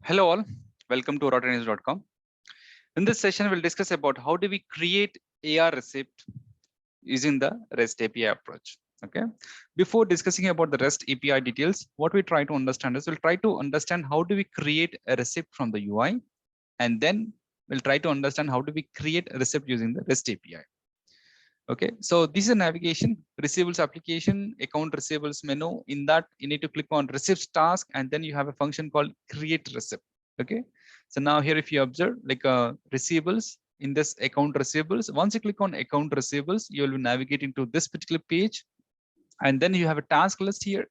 Hello all, welcome to RotaNews.com. In this session, we'll discuss about how do we create AR receipt using the REST API approach. Okay. Before discussing about the REST API details, what we try to understand is we'll try to understand how do we create a receipt from the UI, and then we'll try to understand how do we create a receipt using the REST API. Okay, so this is a navigation receivables application, account receivables menu. In that, you need to click on receipts task, and then you have a function called create receipt. Okay, so now here, if you observe, like receivables in this account receivables, once you click on account receivables, you will be navigating to this particular page, and then you have a task list here.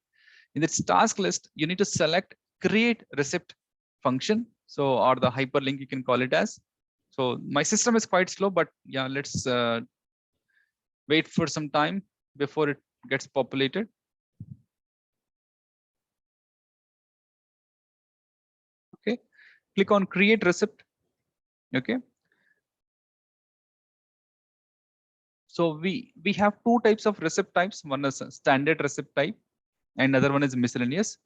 In this task list, you need to select create receipt function. So, or the hyperlink you can call it as. So my system is quite slow, but yeah, let's wait for some time before it gets populated. Okay, click on create receipt. Okay, so we have two types of receipt types. One is standard receipt type and another one is miscellaneous.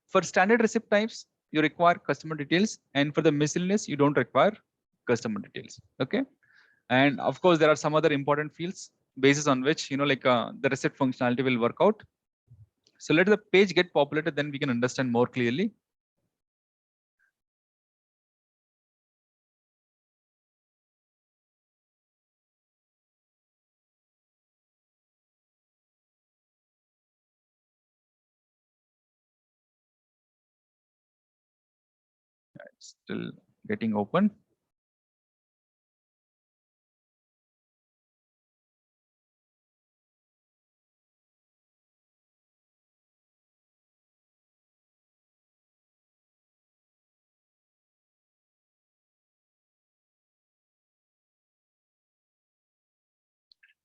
For standard receipt types, you require customer details, and for the miscellaneous, you don't require customer details. Okay, and of course there are some other important fields basis on which the receipt functionality will work out. So let the page get populated, then we can understand more clearly. It's still getting open.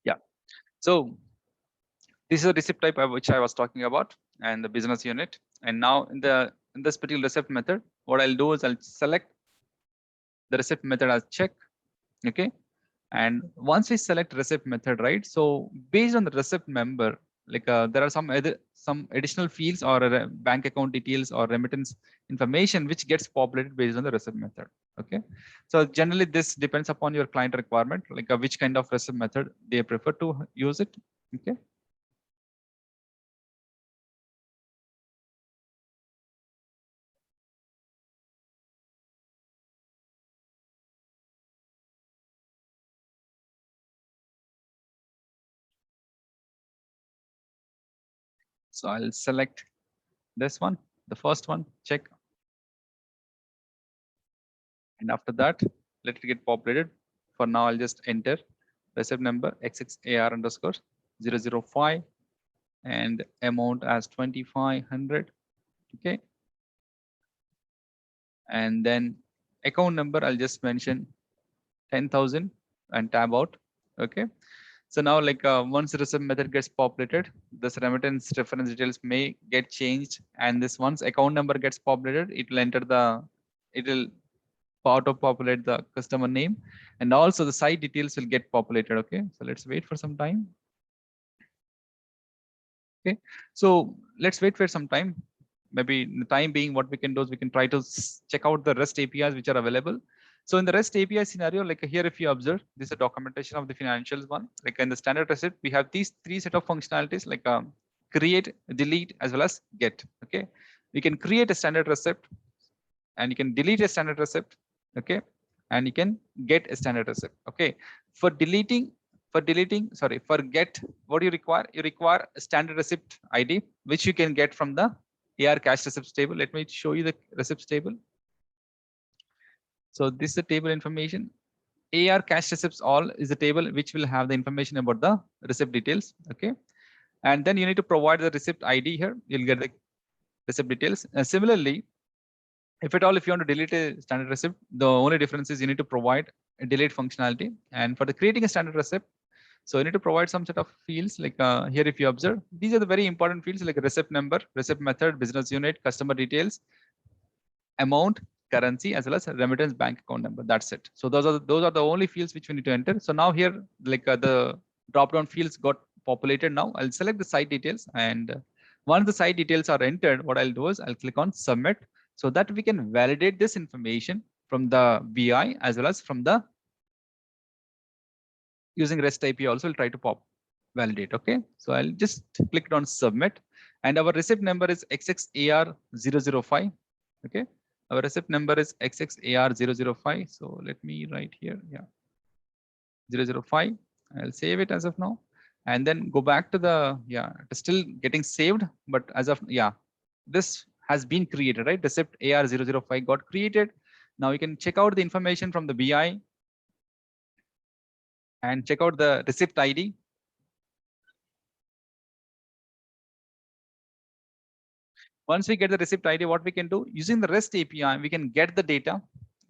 Yeah, so this is a receipt type which I was talking about, and the business unit. And now in this particular receipt method, what I'll do is I'll select the receipt method as check. Okay, and once we select receipt method, right? So based on the receipt member, there are some additional fields or bank account details or remittance information which gets populated based on the receipt method. Okay, so generally this depends upon your client requirement, which kind of receipt method they prefer to use it. Okay. So I'll select this one, the first one, check. And after that, let it get populated. For now, I'll just enter receipt number XXAR_005 and amount as 2500. Okay. And then account number, I'll just mention 10,000 and tab out. Okay. So now, once the receipt method gets populated, this remittance reference details may get changed, and this once account number gets populated, it will auto populate the customer name, and also the site details will get populated. Okay, so let's wait for some time. Okay, so let's wait for some time. Maybe in the time being, what we can do is we can try to check out the REST APIs which are available. So in the REST API scenario, like here, if you observe, this is a documentation of the financials one. Like in the standard receipt, we have these three set of functionalities, like create, delete, as well as get. Okay, we can create a standard receipt, and you can delete a standard receipt. Okay, and you can get a standard receipt. Okay, for deleting, sorry, for get, what do you require? You require a standard receipt ID, which you can get from the AR cash receipts table. Let me show you the receipts table. So this is the table information. AR cash receipts all is a table which will have the information about the receipt details. Okay, and then you need to provide the receipt ID here. You'll get the receipt details. Similarly, if at all, if you want to delete a standard receipt, the only difference is you need to provide a delete functionality. And for the creating a standard receipt, so you need to provide some set of fields, like here, if you observe, these are the very important fields, like receipt number, receipt method, business unit, customer details, amount, currency, as well as remittance bank account number. That's it. So those are the only fields which we need to enter. So now here, the drop down fields got populated. Now I'll select the site details, and once the site details are entered, what I'll do is I'll click on submit. so that we can validate this information from the BI as well as from the using REST API also will try to validate. Okay, so I'll just click on submit, and our receipt number is XXAR005. Okay, our receipt number is XXAR005. So let me write here, 005. I'll save it as of now, and then go back to the it's still getting saved, but as of this has been created, right? Receipt AR005 got created. Now you can check out the information from the BI and check out the receipt ID. Once we get the receipt ID, what we can do using the REST API, we can get the data.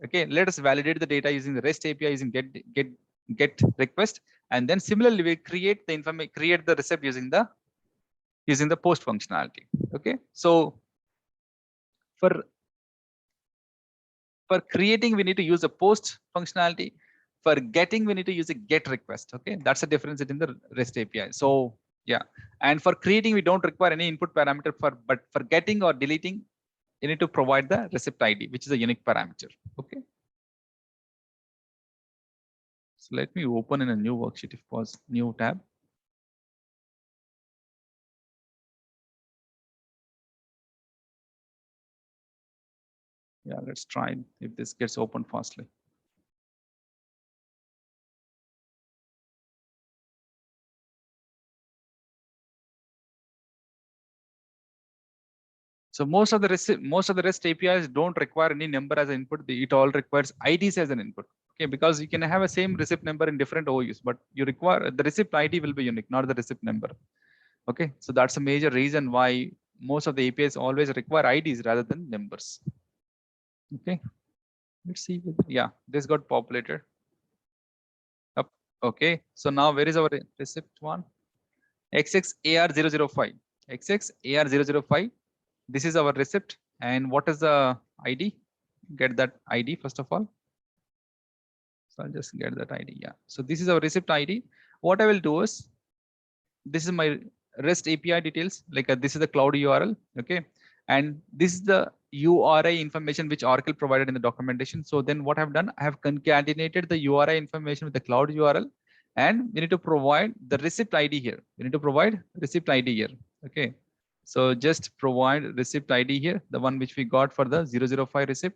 Okay, let us validate the data using the REST API using get request, and then similarly we create the information, create the receipt using the post functionality. Okay, so for creating we need to use a post functionality. For getting we need to use a get request. Okay, that's the difference in the REST API. So and for creating we don't require any input parameter, but for getting or deleting you need to provide the receipt ID, which is a unique parameter. Okay, so let me open in a new worksheet, if pause, new tab. Let's try if this gets open fastly. So most of the REST APIs don't require any number as an input. It all requires IDs as an input. Okay, because you can have a same receipt number in different OUs, but you require the receipt ID will be unique, not the receipt number. Okay, so that's a major reason why most of the APIs always require IDs rather than numbers. Okay, let's see. This got populated up. Okay, so now where is our receipt one? XXAR005. XXAR005. This is our receipt, and what is the ID? Get that ID first of all. So I'll just get that ID. So this is our receipt ID. What I will do is, this is my REST API details. Like this is the cloud URL. Okay, and this is the URI information which Oracle provided in the documentation. So then what I've done, I have concatenated the URI information with the cloud URL, and we need to provide the receipt ID here. We need to provide receipt ID here. Okay. So just provide receipt ID here, the one which we got for the 005 receipt,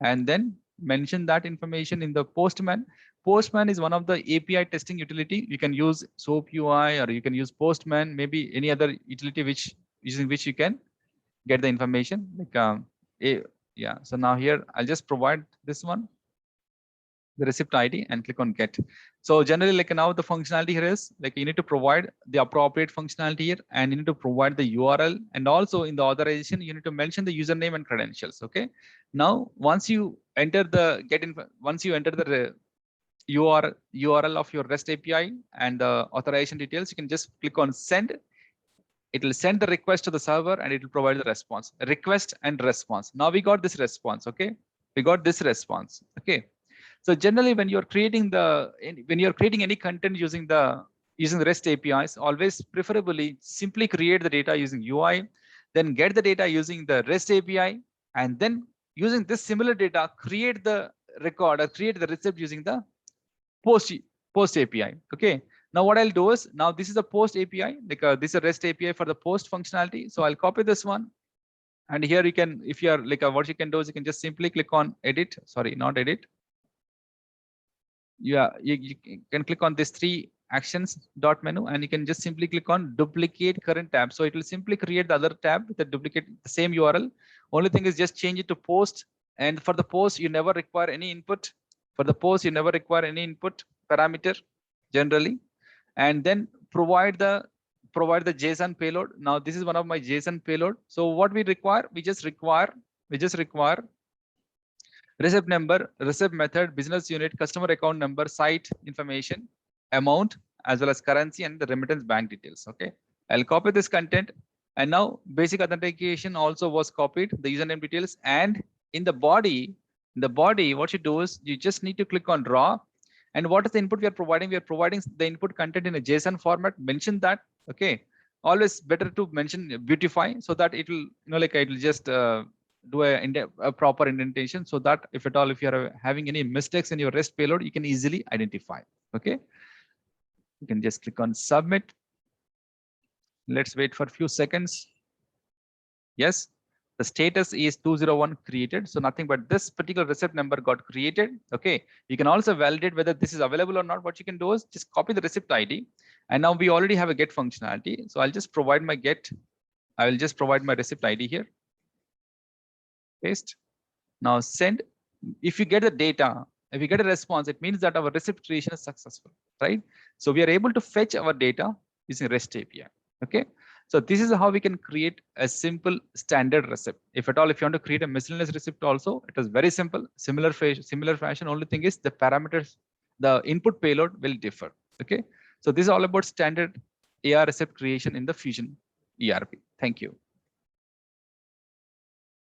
and then mention that information in the Postman. Postman is one of the API testing utility. You can use SOAP UI or you can use Postman, maybe any other utility using which you can get the information. Like so now here I'll just provide this one, the receipt ID, and click on get. So generally, like now the functionality here is like you need to provide the appropriate functionality here, and you need to provide the URL, and also in the authorization you need to mention the username and credentials. Okay, now once you enter the URL of your REST API and the authorization details, you can just click on send. It will send the request to the server and it will provide the response. Request and response. Now we got this response. Okay, we got this response. Okay. So generally, when you're creating any content using the REST APIs, always preferably simply create the data using UI, then get the data using the REST API, and then using this similar data, create the record or create the receipt using the post API. Okay. Now what I'll do is, now this is a post API, like this is a REST API for the post functionality. So I'll copy this one, and here you can, if you are like what you can do is you can just simply click on edit. Sorry, not edit. You can click on this 3 actions dot menu, and you can just simply click on duplicate current tab. So it will simply create the other tab with the duplicate the same URL. Only thing is just change it to post. And for the post, you never require any input. For the post, you never require any input parameter generally. And then provide the JSON payload. Now this is one of my JSON payload. So what we require, we just require receipt number, receipt method, business unit, customer account number, site information, amount, as well as currency and the remittance bank details. Okay, I'll copy this content, and now basic authentication also was copied, the username details, and in the body, what you do is you just need to click on draw. And what is the input we are providing? We are providing the input content in a JSON format. Mention that. Okay, always better to mention beautify, so that it will, like it will just do a proper indentation, so that if at all, if you are having any mistakes in your REST payload, you can easily identify. Okay, you can just click on submit. Let's wait for a few seconds. Yes, the status is 201 created. So nothing but this particular receipt number got created. Okay, you can also validate whether this is available or not. What you can do is just copy the receipt ID. And now we already have a get functionality. So I'll just provide my get. I will just provide my receipt ID here. Paste. Now send. If you get the data, if you get a response, it means that our receipt creation is successful, right? So we are able to fetch our data using REST API. Okay. So this is how we can create a simple standard receipt. If at all, if you want to create a miscellaneous receipt also, it is very simple, similar fashion. Only thing is the parameters, the input payload will differ. Okay. So this is all about standard AR receipt creation in the Fusion ERP. Thank you.